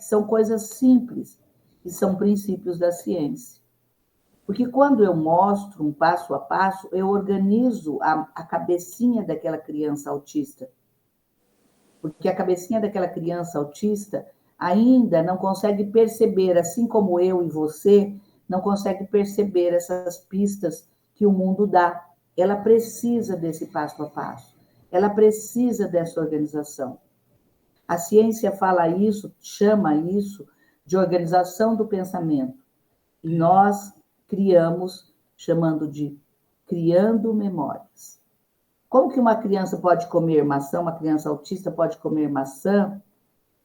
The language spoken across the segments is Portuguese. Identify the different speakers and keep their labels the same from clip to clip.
Speaker 1: são coisas simples, que são princípios da ciência. Porque quando eu mostro um passo a passo, eu organizo a cabecinha daquela criança autista. Porque a cabecinha daquela criança autista ainda não consegue perceber, assim como eu e você, não consegue perceber essas pistas que o mundo dá. Ela precisa desse passo a passo. Ela precisa dessa organização. A ciência fala isso, chama isso de organização do pensamento. E nós criamos, chamando de criando memórias. Como que uma criança pode comer maçã, uma criança autista pode comer maçã,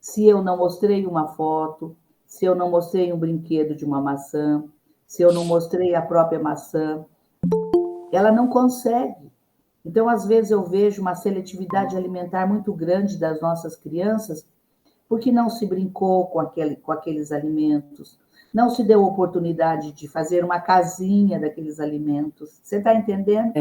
Speaker 1: se eu não mostrei uma foto, se eu não mostrei um brinquedo de uma maçã, se eu não mostrei a própria maçã? Ela não consegue. Então, às vezes, eu vejo uma seletividade alimentar muito grande das nossas crianças, porque não se brincou com aqueles alimentos, não se deu oportunidade de fazer uma casinha daqueles alimentos. Você está entendendo?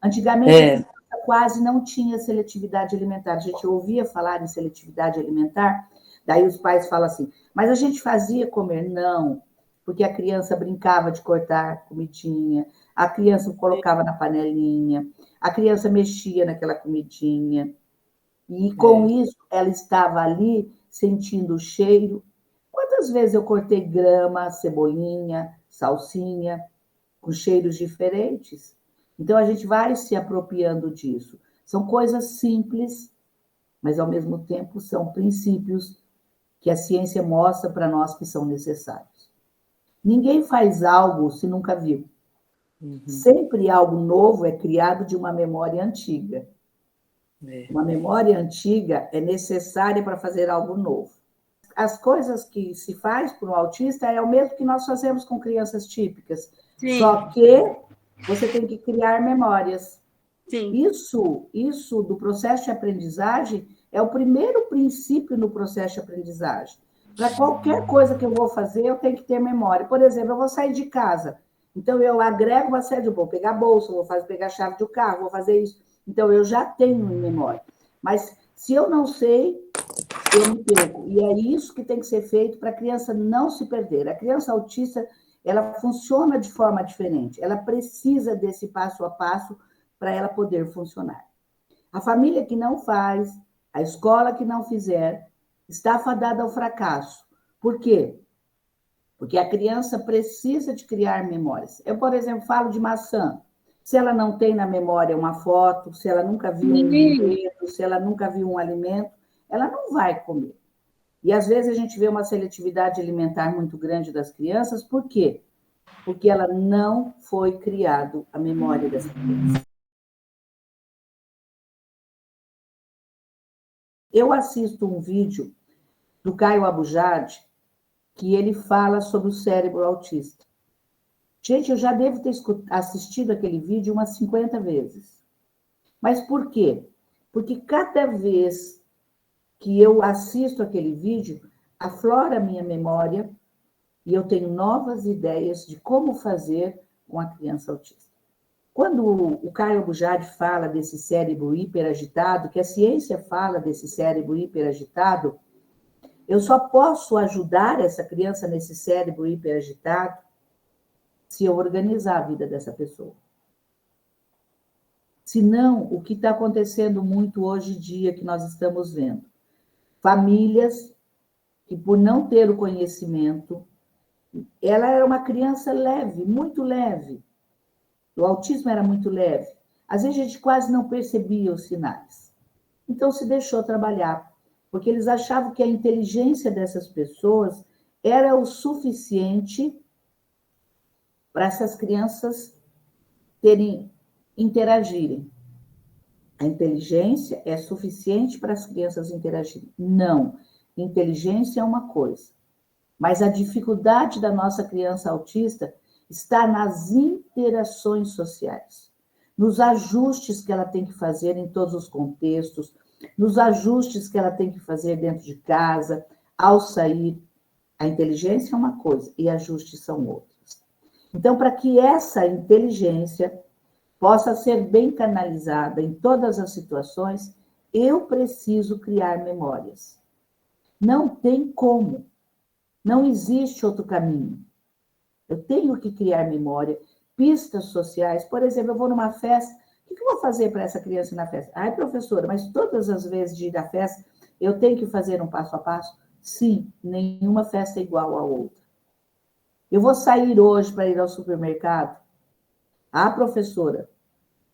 Speaker 1: Antigamente, quase não tinha seletividade alimentar. A gente ouvia falar em seletividade alimentar, daí os pais falam assim, mas a gente fazia comer? Não, porque a criança brincava de cortar comidinha, a criança colocava na panelinha, a criança mexia naquela comidinha, e com isso ela estava ali sentindo o cheiro. Quantas vezes eu cortei grama, cebolinha, salsinha, com cheiros diferentes? Então, a gente vai se apropriando disso. São coisas simples, mas, ao mesmo tempo, são princípios que a ciência mostra para nós que são necessários. Ninguém faz algo se nunca viu. Sempre algo novo é criado de uma memória antiga. Uma memória antiga é necessária para fazer algo novo. As coisas que se faz por um autista é o mesmo que nós fazemos com crianças típicas. Sim. Só que você tem que criar memórias. Sim. Isso do processo de aprendizagem é o primeiro princípio no processo de aprendizagem. Para qualquer coisa que eu vou fazer, eu tenho que ter memória. Por exemplo, eu vou sair de casa. Então, eu agrego uma série de... Vou pegar a bolsa, pegar a chave do carro, vou fazer isso. Então, eu já tenho em memória. Mas, se eu não sei, eu me perco. E é isso que tem que ser feito para a criança não se perder. A criança autista, ela funciona de forma diferente. Ela precisa desse passo a passo para ela poder funcionar. A família que não faz, a escola que não fizer, está fadada ao fracasso. Por quê? Porque a criança precisa de criar memórias. Eu, por exemplo, falo de maçã. Se ela não tem na memória uma foto, se ela nunca viu um brinquedo, se ela nunca viu um alimento, ela não vai comer. E, às vezes, a gente vê uma seletividade alimentar muito grande das crianças. Por quê? Porque ela não foi criado a memória dessa criança. Eu assisto um vídeo do Caio Abujad, que ele fala sobre o cérebro autista. Gente, eu já devo ter assistido aquele vídeo umas 50 vezes. Mas por quê? Porque cada vez que eu assisto aquele vídeo, aflora a minha memória e eu tenho novas ideias de como fazer com a criança autista. Quando o Caio Abujad fala desse cérebro hiperagitado, que a ciência fala desse cérebro hiperagitado, eu só posso ajudar essa criança nesse cérebro hiperagitado se eu organizar a vida dessa pessoa. Senão, o que está acontecendo muito hoje em dia, que nós estamos vendo? Famílias que, por não ter o conhecimento, ela era uma criança leve, muito leve. O autismo era muito leve. Às vezes, a gente quase não percebia os sinais. Então, se deixou trabalhar, porque eles achavam que a inteligência dessas pessoas era o suficiente para essas crianças interagirem. A inteligência é suficiente para as crianças interagirem. Não. Inteligência é uma coisa. Mas a dificuldade da nossa criança autista está nas interações sociais, nos ajustes que ela tem que fazer em todos os contextos, nos ajustes que ela tem que fazer dentro de casa, ao sair. A inteligência é uma coisa e ajustes são outras. Então, para que essa inteligência possa ser bem canalizada em todas as situações, eu preciso criar memórias. Não tem como. Não existe outro caminho. Eu tenho que criar memória, pistas sociais. Por exemplo, eu vou numa festa, o que eu vou fazer para essa criança ir na festa? Ai, professora, mas todas as vezes de ir à festa, eu tenho que fazer um passo a passo? Sim, nenhuma festa é igual à outra. Eu vou sair hoje para ir ao supermercado? Ah, professora,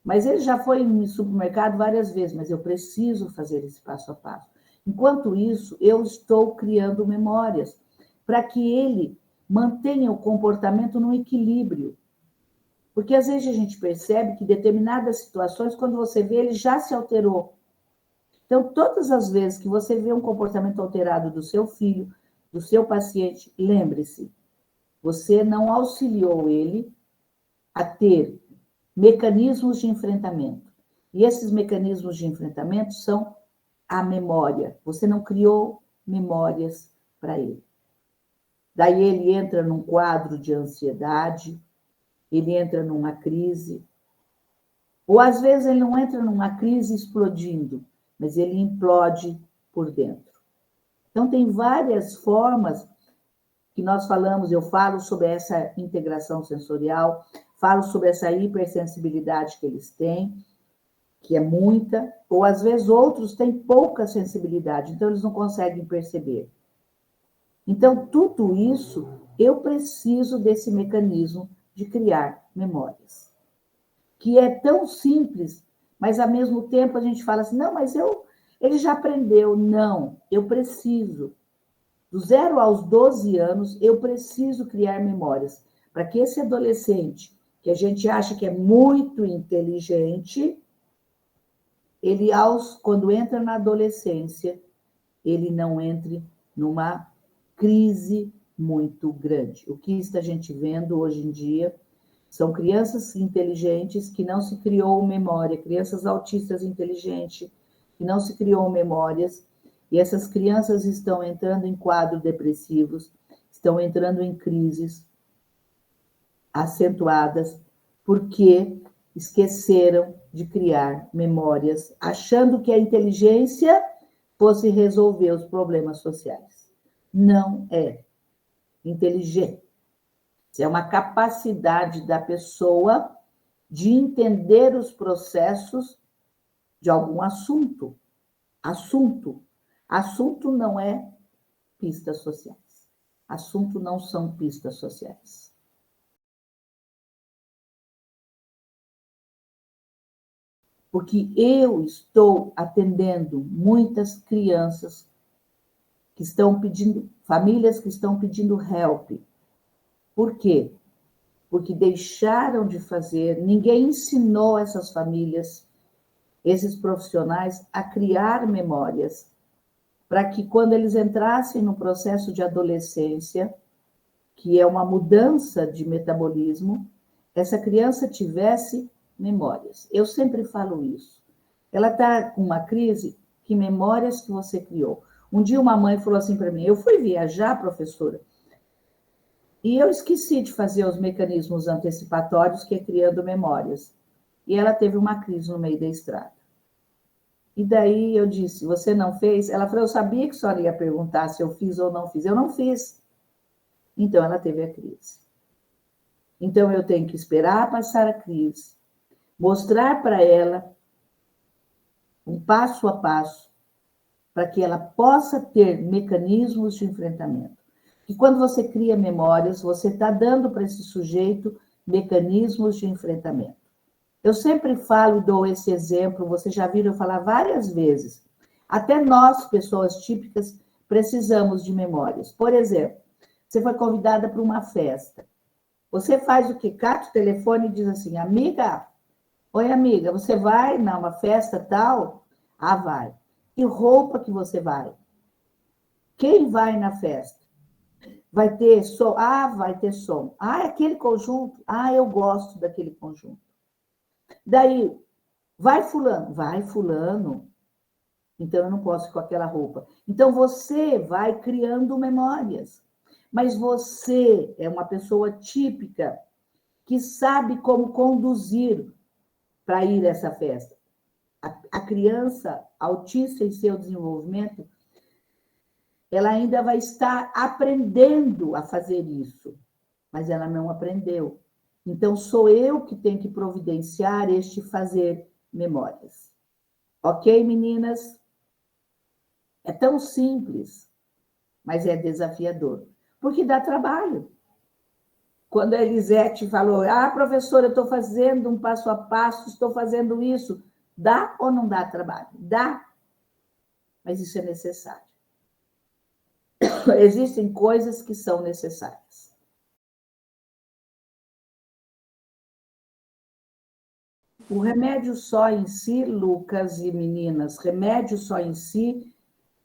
Speaker 1: mas ele já foi em supermercado várias vezes, mas eu preciso fazer esse passo a passo. Enquanto isso, eu estou criando memórias para que ele mantenha o comportamento no equilíbrio. Porque às vezes a gente percebe que determinadas situações, quando você vê, ele já se alterou. Então, todas as vezes que você vê um comportamento alterado do seu filho, do seu paciente, lembre-se, você não auxiliou ele a ter mecanismos de enfrentamento. E esses mecanismos de enfrentamento são a memória. Você não criou memórias para ele. Daí ele entra num quadro de ansiedade, ele entra numa crise. Ou às vezes ele não entra numa crise explodindo, mas ele implode por dentro. Então tem várias formas que nós falamos, eu falo sobre essa integração sensorial, falo sobre essa hipersensibilidade que eles têm, que é muita, ou às vezes outros têm pouca sensibilidade, então eles não conseguem perceber. Então, tudo isso, eu preciso desse mecanismo de criar memórias, que é tão simples, mas ao mesmo tempo a gente fala assim, não, mas ele já aprendeu. Não, eu preciso. Do 0 aos 12 anos, eu preciso criar memórias, para que esse adolescente, que a gente acha que é muito inteligente, ele, quando entra na adolescência, ele não entre numa crise muito grande. O que está a gente vendo hoje em dia são crianças inteligentes que não se criou memória, crianças autistas inteligentes que não se criou memórias, e essas crianças estão entrando em quadros depressivos, estão entrando em crises acentuadas, porque esqueceram de criar memórias, achando que a inteligência fosse resolver os problemas sociais. Não é inteligência. É uma capacidade da pessoa de entender os processos de algum assunto. Assunto não é pistas sociais. Assunto não são pistas sociais. Porque eu estou atendendo muitas crianças que estão pedindo, famílias que estão pedindo help. Por quê? Porque deixaram de fazer, ninguém ensinou essas famílias, esses profissionais, a criar memórias, para que quando eles entrassem no processo de adolescência, que é uma mudança de metabolismo, essa criança tivesse memórias. Eu sempre falo isso. Ela está com uma crise, que memórias que você criou? Um dia uma mãe falou assim para mim, eu fui viajar, professora, e eu esqueci de fazer os mecanismos antecipatórios, que é criando memórias. E ela teve uma crise no meio da estrada. E daí eu disse, você não fez? Ela falou, eu sabia que a senhora ia perguntar se eu fiz ou não fiz. Eu não fiz. Então, ela teve a crise. Então, eu tenho que esperar passar a crise, mostrar para ela um passo a passo, para que ela possa ter mecanismos de enfrentamento. E quando você cria memórias, você está dando para esse sujeito mecanismos de enfrentamento. Eu sempre falo e dou esse exemplo, vocês já viram eu falar várias vezes. Até nós, pessoas típicas, precisamos de memórias. Por exemplo, você foi convidada para uma festa. Você faz o quê? Cata o telefone e diz assim, amiga, oi amiga, você vai numa festa tal? Ah, vai. Que roupa que você vai? Quem vai na festa? Vai ter som? Ah, vai ter som. Ah, é aquele conjunto? Ah, eu gosto daquele conjunto. Daí, vai fulano? Vai fulano. Então, eu não posso ir com aquela roupa. Então, você vai criando memórias. Mas você é uma pessoa típica que sabe como conduzir para ir a essa festa. A criança autista em seu desenvolvimento, ela ainda vai estar aprendendo a fazer isso, mas ela não aprendeu. Então, sou eu que tenho que providenciar este fazer memórias. Ok, meninas? É tão simples, mas é desafiador, porque dá trabalho. Quando a Elisete falou, professora, eu estou fazendo um passo a passo, estou fazendo isso, dá ou não dá trabalho? Dá, mas isso é necessário. Existem coisas que são necessárias. O remédio só em si, Lucas e meninas, remédio só em si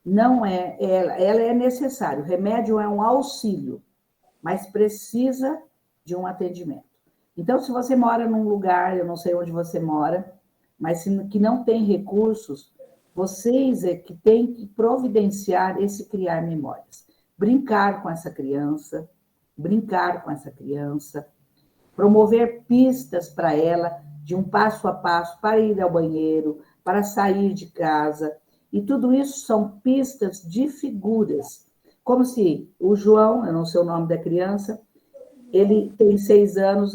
Speaker 1: não é, ela é necessário. O remédio é um auxílio, mas precisa de um atendimento. Então, se você mora num lugar, eu não sei onde você mora, mas que não tem recursos, vocês é que têm que providenciar esse criar memórias. Brincar com essa criança, promover pistas para ela, de um passo a passo, para ir ao banheiro, para sair de casa. E tudo isso são pistas de figuras. Como se o João, eu não sei o nome da criança, ele tem 6 anos,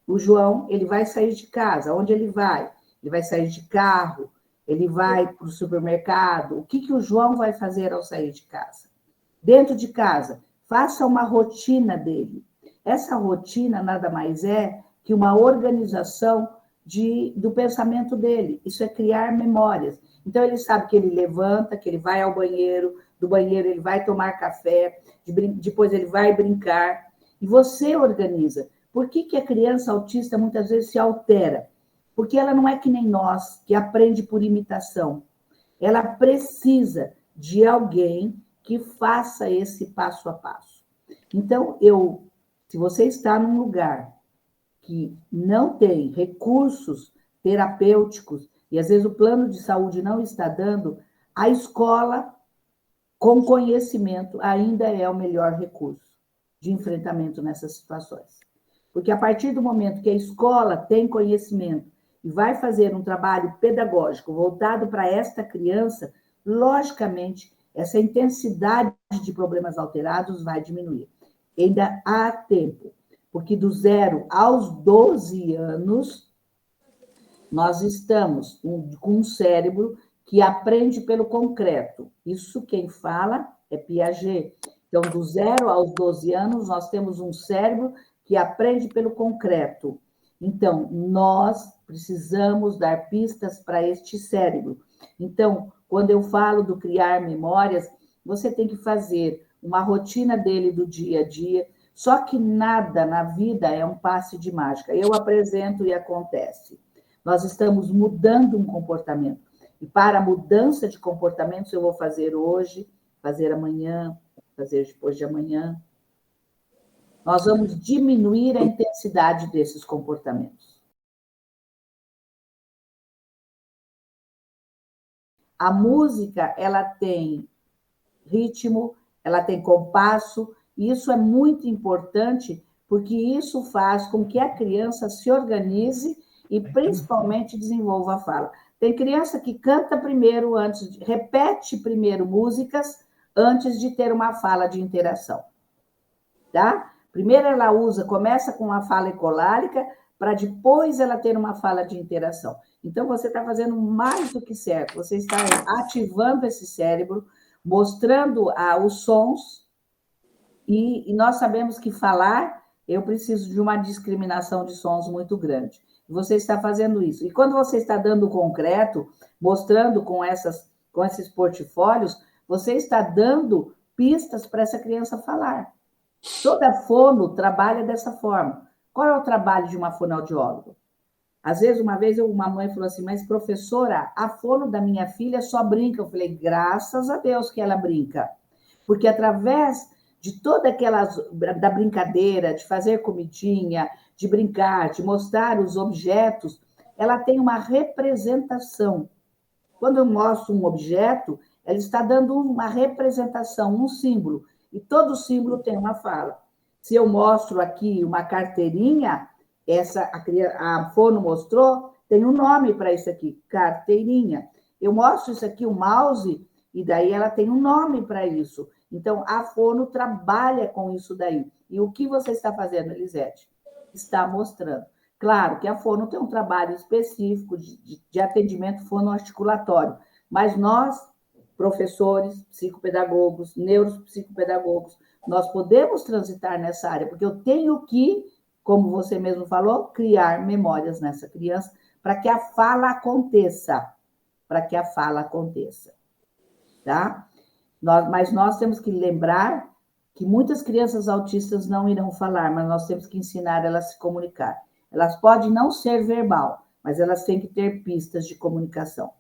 Speaker 1: o João, ele vai sair de casa. Onde ele vai? Ele vai sair de carro, ele vai para o supermercado. O que o João vai fazer ao sair de casa? Dentro de casa, faça uma rotina dele. Essa rotina nada mais é que uma organização do pensamento dele. Isso é criar memórias. Então, ele sabe que ele levanta, que ele vai ao banheiro, do banheiro ele vai tomar café, depois ele vai brincar. E você organiza. Por que a criança autista muitas vezes se altera? Porque ela não é que nem nós, que aprende por imitação. Ela precisa de alguém que faça esse passo a passo. Então, se você está num lugar que não tem recursos terapêuticos, e às vezes o plano de saúde não está dando, a escola, com conhecimento, ainda é o melhor recurso de enfrentamento nessas situações. Porque a partir do momento que a escola tem conhecimento e vai fazer um trabalho pedagógico voltado para esta criança, logicamente, essa intensidade de problemas alterados vai diminuir. Ainda há tempo, porque do 0 aos 12 anos, nós estamos com um cérebro que aprende pelo concreto. Isso quem fala é Piaget. Então, do 0 aos 12 anos, nós temos um cérebro que aprende pelo concreto. Então, nós precisamos dar pistas para este cérebro. Então, quando eu falo do criar memórias, você tem que fazer uma rotina dele do dia a dia, só que nada na vida é um passe de mágica. Eu apresento e acontece. Nós estamos mudando um comportamento. E para a mudança de comportamentos, eu vou fazer hoje, fazer amanhã, fazer depois de amanhã. Nós vamos diminuir a intensidade desses comportamentos. A música, ela tem ritmo, ela tem compasso, e isso é muito importante, porque isso faz com que a criança se organize e, principalmente, desenvolva a fala. Tem criança que canta primeiro, repete primeiro músicas, antes de ter uma fala de interação. Tá? Primeiro ela começa com uma fala ecolálica, para depois ela ter uma fala de interação. Então, você está fazendo mais do que certo. Você está ativando esse cérebro, mostrando os sons, e nós sabemos que falar, eu preciso de uma discriminação de sons muito grande. Você está fazendo isso. E quando você está dando concreto, mostrando com esses portfólios, você está dando pistas para essa criança falar. Toda fono trabalha dessa forma. Qual é o trabalho de uma fonoaudióloga? Às vezes, uma vez, uma mãe falou assim, mas professora, a fono da minha filha só brinca. Eu falei, graças a Deus que ela brinca. Porque através de toda da brincadeira, de fazer comidinha, de brincar, de mostrar os objetos, ela tem uma representação. Quando eu mostro um objeto, ela está dando uma representação, um símbolo. E todo símbolo tem uma fala. Se eu mostro aqui uma carteirinha, a fono mostrou, tem um nome para isso aqui, carteirinha. Eu mostro isso aqui, o mouse, E daí ela tem um nome para isso. Então, a fono trabalha com isso daí. E o que você está fazendo, Elisete? Está mostrando. Claro que a fono tem um trabalho específico de atendimento fonoarticulatório, mas nós, professores, psicopedagogos, neuropsicopedagogos, nós podemos transitar nessa área, porque eu tenho que, como você mesmo falou, criar memórias nessa criança para que a fala aconteça. Para que a fala aconteça. Tá? Mas nós temos que lembrar que muitas crianças autistas não irão falar, mas nós temos que ensinar elas a se comunicar. Elas podem não ser verbal, mas elas têm que ter pistas de comunicação.